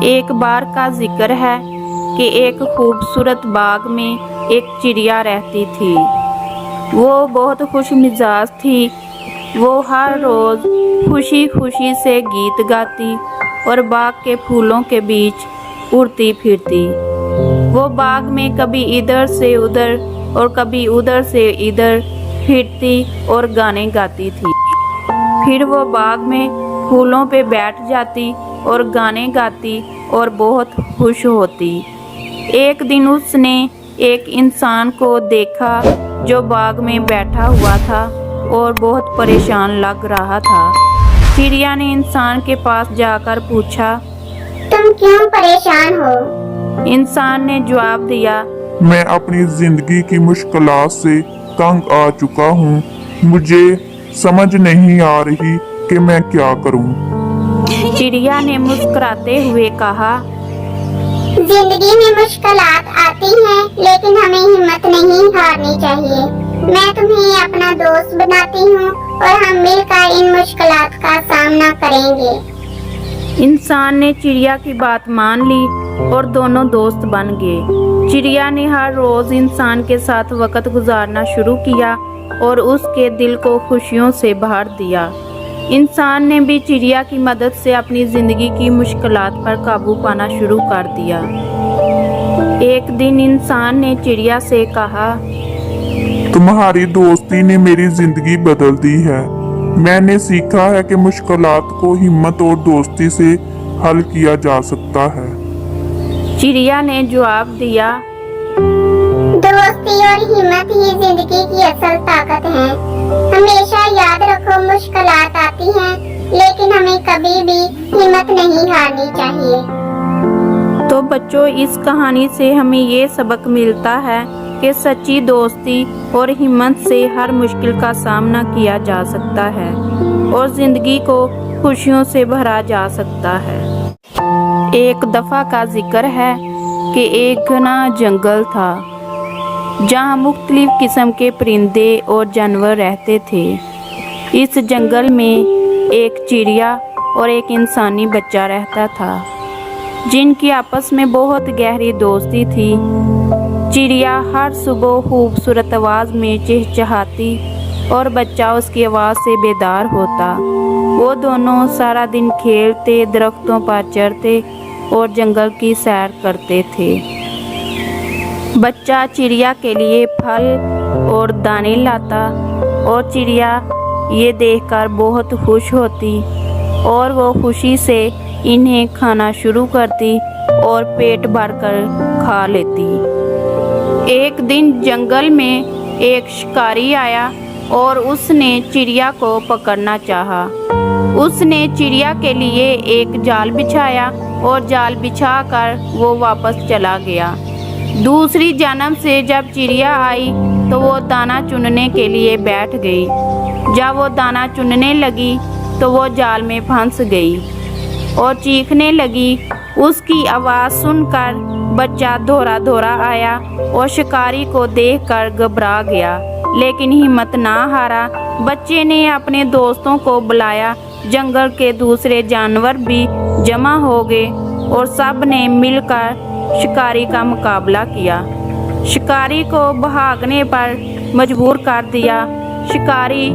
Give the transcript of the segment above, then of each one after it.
ایک بار کا ذکر ہے کہ ایک خوبصورت باغ میں ایک چڑیا رہتی تھی۔ وہ بہت خوش مزاج تھی۔ وہ ہر روز خوشی خوشی سے گیت گاتی اور باغ کے پھولوں کے بیچ اڑتی پھرتی۔ وہ باغ میں کبھی ادھر سے ادھر اور کبھی ادھر سے ادھر پھرتی اور گانے گاتی تھی۔ پھر وہ باغ میں پھولوں پہ بیٹھ جاتی اور گانے گاتی اور بہت خوش ہوتی۔ ایک دن اس نے ایک انسان کو دیکھا جو باغ میں بیٹھا ہوا تھا اور بہت پریشان لگ رہا تھا۔ چڑیا نے انسان کے پاس جا کر پوچھا، تم کیوں پریشان ہو؟ انسان نے جواب دیا، میں اپنی زندگی کی مشکلات سے تنگ آ چکا ہوں۔ مجھے سمجھ نہیں آ رہی کہ میں کیا کروں۔ چڑیا نے مسکراتے ہوئے کہا، زندگی میں مشکلات آتی ہیں لیکن ہمیں ہمت نہیں ہارنی چاہیے۔ میں تمہیں اپنا دوست بناتی ہوں اور ہم مل کر ان مشکلات کا سامنا کریں گے۔ انسان نے چڑیا کی بات مان لی اور دونوں دوست بن گئے۔ چڑیا نے ہر روز انسان کے ساتھ وقت گزارنا شروع کیا اور اس کے دل کو خوشیوں سے بھر دیا۔ انسان نے بھی چڑیا کی مدد سے اپنی زندگی کی مشکلات پر قابو پانا شروع کر دیا۔ ایک دن انسان نے چڑیا سے کہا، تمہاری دوستی نے میری زندگی بدل دی ہے۔ میں نے سیکھا ہے کہ مشکلات کو ہمت اور دوستی سے حل کیا جا سکتا ہے۔ چڑیا نے جواب دیا، دوستی اور ہمت ہی زندگی کی اصل طاقت ہے۔ ہمیشہ یاد رکھو، مشکلات آتی ہیں لیکن ہمیں کبھی بھی ہمت نہیں ہارنی چاہیے۔ تو بچوں، اس کہانی سے ہمیں یہ سبق ملتا ہے کہ سچی دوستی اور ہمت سے ہر مشکل کا سامنا کیا جا سکتا ہے اور زندگی کو خوشیوں سے بھرا جا سکتا ہے۔ ایک دفعہ کا ذکر ہے کہ ایک گھنا جنگل تھا جہاں مختلف قسم کے پرندے اور جانور رہتے تھے۔ اس جنگل میں ایک چڑیا اور ایک انسانی بچہ رہتا تھا جن کی آپس میں بہت گہری دوستی تھی۔ چڑیا ہر صبح خوبصورت آواز میں چہچہاتی اور بچہ اس کی آواز سے بیدار ہوتا۔ وہ دونوں سارا دن کھیلتے، درختوں پر چڑھتے اور جنگل کی سیر کرتے تھے۔ بچہ چڑیا کے لیے پھل اور دانے لاتا اور چڑیا یہ دیکھ کر بہت خوش ہوتی اور وہ خوشی سے انہیں کھانا شروع کرتی اور پیٹ بھر کر کھا لیتی۔ ایک دن جنگل میں ایک شکاری آیا اور اس نے چڑیا کو پکڑنا چاہا۔ اس نے چڑیا کے لیے ایک جال بچھایا اور جال بچھا کر وہ واپس چلا گیا۔ دوسری جانب سے جب چڑیا آئی تو وہ دانا چننے کے لیے بیٹھ گئی۔ جب وہ دانا چننے لگی تو وہ جال میں پھنس گئی اور چیخنے لگی۔ اس کی آواز سن کر بچہ دھورا دھورا آیا اور شکاری کو دیکھ کر گھبرا گیا، لیکن ہمت نہ ہارا۔ بچے نے اپنے دوستوں کو بلایا، جنگل کے دوسرے جانور بھی جمع ہو گئے اور سب نے مل کر شکاری کا مقابلہ کیا۔ شکاری کو بھاگنے پر مجبور کر دیا۔ شکاری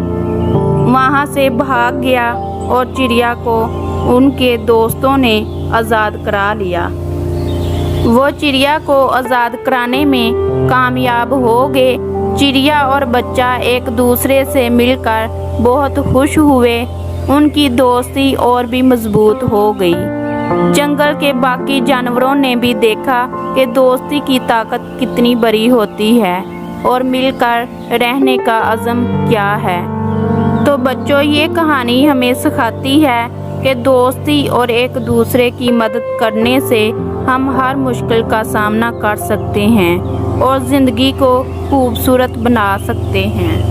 وہاں سے بھاگ گیا اور چڑیا کو ان کے دوستوں نے آزاد کرا لیا۔ وہ چڑیا کو آزاد کرانے میں کامیاب ہو گئے۔ چڑیا اور بچہ ایک دوسرے سے مل کر بہت خوش ہوئے۔ ان کی دوستی اور بھی مضبوط ہو گئی۔ جنگل کے باقی جانوروں نے بھی دیکھا کہ دوستی کی طاقت کتنی بڑی ہوتی ہے اور مل کر رہنے کا عزم کیا ہے۔ تو بچوں، یہ کہانی ہمیں سکھاتی ہے کہ دوستی اور ایک دوسرے کی مدد کرنے سے ہم ہر مشکل کا سامنا کر سکتے ہیں اور زندگی کو خوبصورت بنا سکتے ہیں۔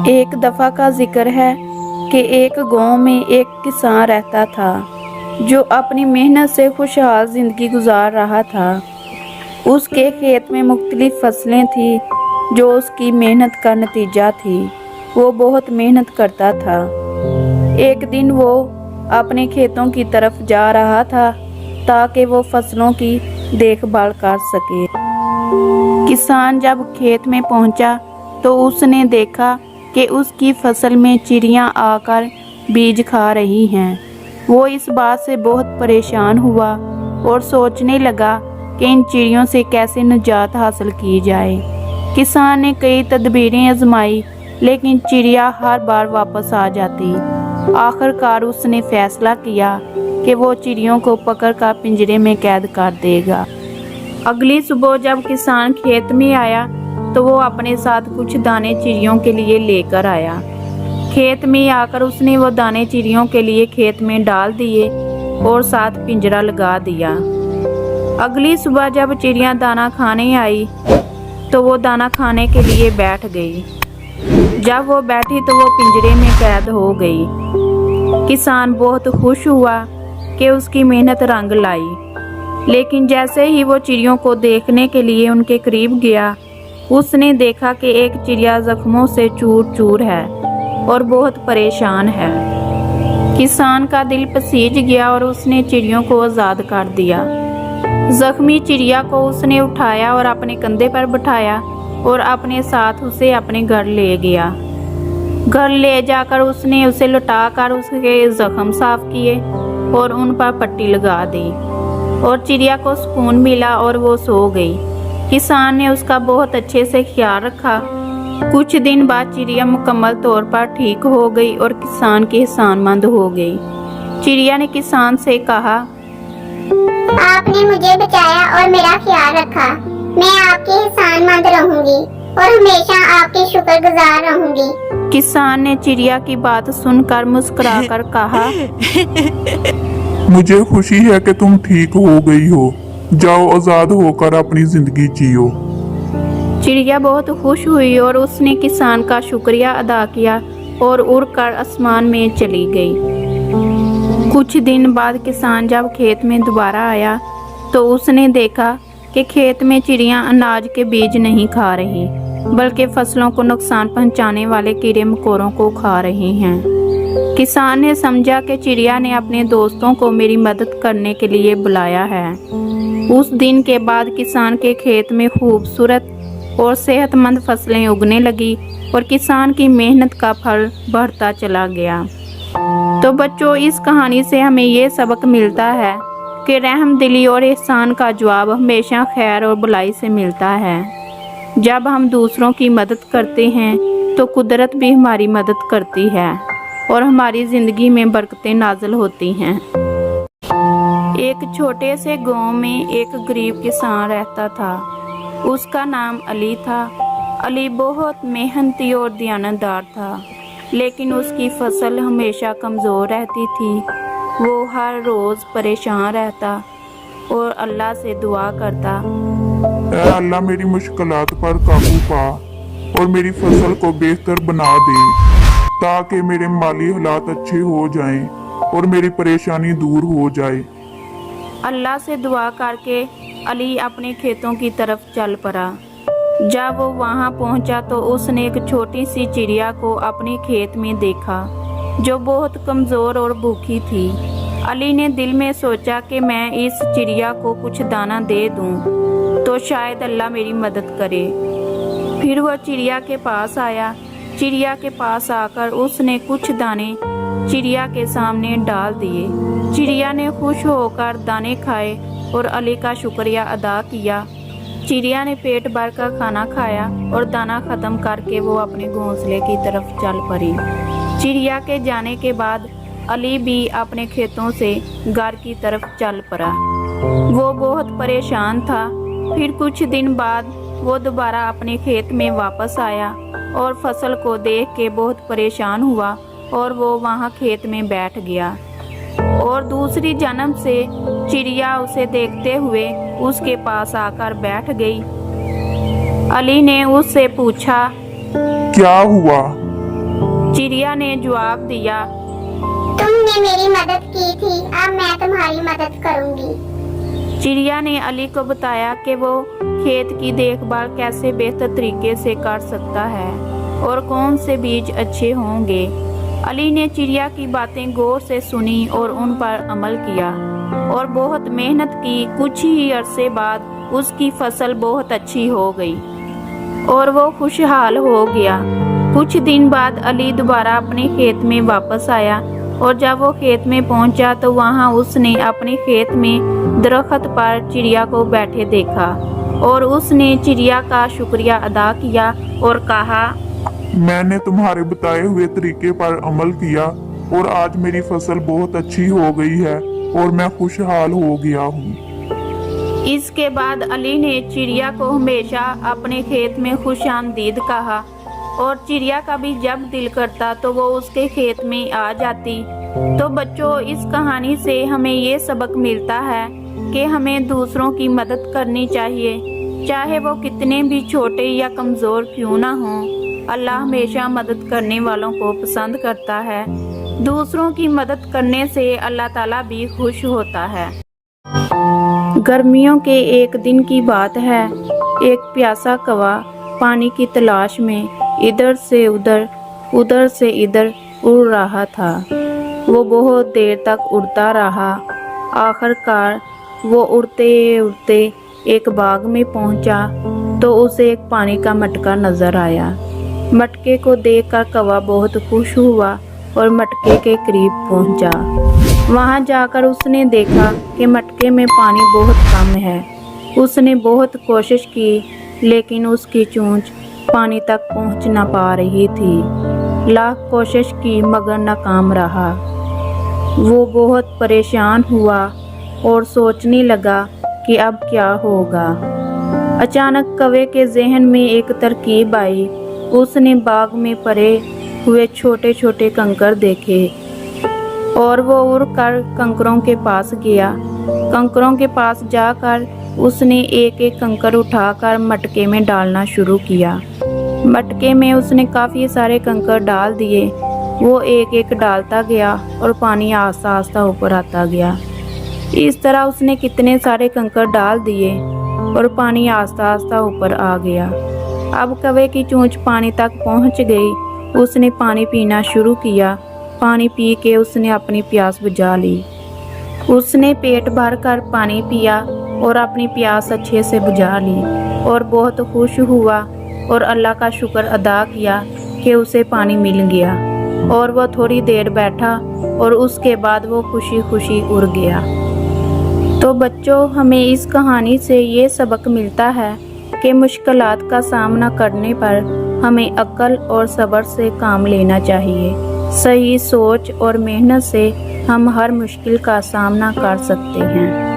ایک دفعہ کا ذکر ہے کہ ایک گاؤں میں ایک کسان رہتا تھا جو اپنی محنت سے خوشحال زندگی گزار رہا تھا۔ اس کے کھیت میں مختلف فصلیں تھیں جو اس کی محنت کا نتیجہ تھی۔ वो बहुत मेहनत करता था। एक दिन वो अपने खेतों की तरफ जा रहा था ताकि वो फसलों की देखभाल कर सके। किसान जब खेत में पहुंचा तो उसने देखा कि उसकी फसल में चिड़ियां आकर बीज खा रही हैं। वो इस बात से बहुत परेशान हुआ और सोचने लगा कि इन चिड़ियों से कैसे निजात हासिल की जाए। किसान ने कई तदबीरें आजमाई लेकिन चिड़िया हर बार वापस आ जाती। आखिरकार उसने फैसला किया कि वो चिड़ियों को पकड़कर पिंजरे में कैद कर देगा। अगली सुबह जब किसान खेत में आया तो वो अपने साथ कुछ दाने चिड़ियों के लिए लेकर आया। खेत में आकर उसने वो दाने चिड़ियों के लिए खेत में डाल दिए और साथ पिंजरा लगा दिया। अगली सुबह जब चिड़िया दाना खाने आई तो वो दाना खाने के लिए बैठ गई। जब वो बैठी तो वो पिंजरे में कैद हो गई। किसान बहुत खुश हुआ कि उसकी मेहनत रंग लाई, लेकिन जैसे ही वो चिड़ियों को देखने के लिए उनके करीब गया, उसने देखा कि एक चिड़िया जख्मों से चूर चूर है और बहुत परेशान है। किसान का दिल पसीज गया और उसने चिड़ियों को आज़ाद कर दिया। जख्मी चिड़िया को उसने उठाया और अपने कंधे पर बिठाया और अपने साथ उसे अपने घर ले गया। घर ले जाकर उसने उसे लुटाकर उसके जख्म साफ किए और उन पर पट्टी लगा दी और चिड़िया को सुकून मिला और वो सो गई। किसान ने उसका बहुत अच्छे से ख्याल रखा। कुछ दिन बाद चिड़िया मुकम्मल तौर पर ठीक हो गई और किसान की एहसानमंद हो गई। चिड़िया ने किसान से कहा, आपने मुझे बचाया और मेरा ख्याल रखा। मैं आपकी एहसानमंद रहूंगी और हमेशा आपकी शुक्रगुजार रहूंगी। किसान ने चिड़िया की बात सुनकर मुस्कुराकर कहा, मुझे खुशी है कि तुम ठीक हो गई हो। जाओ आजाद होकर अपनी जिंदगी जियो। चिड़िया बहुत खुश हुई और उसने किसान का शुक्रिया अदा किया और उड़कर आसमान में चली गई। कुछ दिन बाद किसान जब खेत में दोबारा आया तो उसने देखा कि खेत में चिड़ियां अनाज के बीज नहीं खा रही, बल्कि फसलों को नुकसान पहुंचाने वाले कीड़े मकोड़ों को खा रही हैं। किसान ने समझा कि चिड़िया ने अपने दोस्तों को मेरी मदद करने के लिए बुलाया है। उस दिन के बाद किसान के खेत में खूबसूरत और सेहतमंद फसलें उगने लगी और किसान की मेहनत का फल बढ़ता चला गया। तो बच्चों, इस कहानी से हमें ये सबक मिलता है कि रहम दिली और एहसान का जवाब हमेशा खैर और भलाई से मिलता है। जब हम दूसरों की मदद करते हैं तो कुदरत भी हमारी मदद करती है और हमारी ज़िंदगी में बरकतें नाज़िल होती हैं। एक छोटे से गांव में एक गरीब किसान रहता था। उसका नाम अली था। अली बहुत मेहनती और दयानतदार था, लेकिन उसकी फसल हमेशा कमज़ोर रहती थी। वो हर रोज़ परेशान रहता और अल्लाह से दुआ करता, ऐ अल्लाह, मेरी मुश्किलात पर काबू पा और मेरी फसल को बेहतर बना दे ताकि मेरे माली हालात अच्छे हो जाएं और मेरी परेशानी दूर हो जाए। अल्लाह से दुआ करके अली अपने खेतों की तरफ चल पड़ा। जब वो वहाँ पहुँचा तो उसने एक छोटी सी चिड़िया को अपने खेत में देखा जो बहुत कमज़ोर और भूखी थी। अली ने दिल में सोचा कि मैं इस चिड़िया को कुछ दाना दे दूँ तो शायद अल्लाह मेरी मदद करे। फिर वो चिड़िया के पास आया। चिड़िया के पास आकर उसने कुछ दाने चिड़िया के सामने डाल दिए। चिड़िया ने खुश होकर दाने खाए और अली का शुक्रिया अदा किया। चिड़िया ने पेट भर कर खाना खाया और दाना ख़त्म करके वो अपने घोंसले की तरफ चल पड़ी। चिड़िया के जाने के बाद अली भी अपने खेतों से घर की तरफ चल पड़ा। वो बहुत परेशान था। फिर कुछ दिन बाद वो दोबारा अपने खेत में वापस आया और फसल को देख के बहुत परेशान हुआ और वो वहाँ खेत में बैठ गया और दूसरी जन्म से चिड़िया उसे देखते हुए उसके पास आकर बैठ गई। अली ने उससे पूछा, क्या हुआ? चिड़िया ने जवाब दिया, तुमने मेरी मदद की थी, अब मैं तुम्हारी मदद करूंगी। चिड़िया ने अली को बताया कि वो खेत की देखभाल कैसे बेहतर तरीके से कर सकता है। और कौन से बीज अच्छे होंगे। अली ने चिड़िया की बातें गौर से सुनी और उन पर अमल किया और बहुत मेहनत की। कुछ ही अरसे बाद उसकी फसल बहुत अच्छी हो गई और वो खुशहाल हो गया। कुछ दिन बाद अली दोबारा अपने खेत में वापस आया और जब वो खेत में पहुंचा तो वहां उसने अपने खेत में दरख्त पर चिड़िया को बैठे देखा और उसने चिड़िया का शुक्रिया अदा किया और कहा, मैंने तुम्हारे बताए हुए तरीके पर अमल किया और आज मेरी फसल बहुत अच्छी हो गई है और मैं खुशहाल हो गया हूँ। इसके बाद अली ने चिड़िया को हमेशा अपने खेत में खुशामदीद कहा और चिड़िया का भी जब दिल करता तो वो उसके खेत में आ जाती। तो बच्चों, इस कहानी से हमें ये सबक मिलता है कि हमें दूसरों की मदद करनी चाहिए, चाहे वो कितने भी छोटे या कमज़ोर क्यों ना हों। अल्लाह हमेशा मदद करने वालों को पसंद करता है। दूसरों की मदद करने से अल्लाह ताला भी खुश होता है। गर्मियों के एक दिन की बात है। एक प्यासा कौवा पानी की तलाश में इधर से उधर, उधर से इधर उड़ रहा था। वो बहुत देर तक उड़ता रहा। आखिरकार वो उड़ते उड़ते एक बाग में पहुंचा तो उसे एक पानी का मटका नजर आया। मटके को देखकर कौवा बहुत खुश हुआ और मटके के करीब पहुंचा। वहां जाकर उसने देखा कि मटके में पानी बहुत कम है। उसने बहुत कोशिश की लेकिन उसकी चोंच पानी तक पहुंच न पा रही थी। लाख कोशिश की मगर नाकाम रहा। वो बहुत परेशान हुआ और सोचने लगा कि अब क्या होगा। अचानक कौवे के जहन में एक तरकीब आई। उसने बाग में पड़े हुए छोटे छोटे कंकर देखे और वो उड़कर कंकरों के पास गया। कंकरों के पास जाकर उसने एक एक कंकर उठाकर मटके में डालना शुरू किया। मटके में उसने काफ़ी सारे कंकर डाल दिए। वो एक एक डालता गया और पानी आस्ता आस्ता ऊपर आता गया। इस तरह उसने कितने सारे कंकर डाल दिए और पानी आस्ता आस्ता ऊपर आ गया। अब कौवे की चोंच पानी तक पहुंच गई। उसने पानी पीना शुरू किया। पानी पी के उसने अपनी प्यास बुझा ली। उसने पेट भर कर पानी पिया और अपनी प्यास अच्छे से बुझा ली और बहुत खुश हुआ और अल्लाह का शुक्र अदा किया कि उसे पानी मिल गया। और वह थोड़ी देर बैठा और उसके बाद वो खुशी खुशी उड़ गया। तो बच्चों, हमें इस कहानी से ये सबक मिलता है कि मुश्किलात का सामना करने पर हमें अक्ल और सब्र से काम लेना चाहिए। सही सोच और मेहनत से हम हर मुश्किल का सामना कर सकते हैं।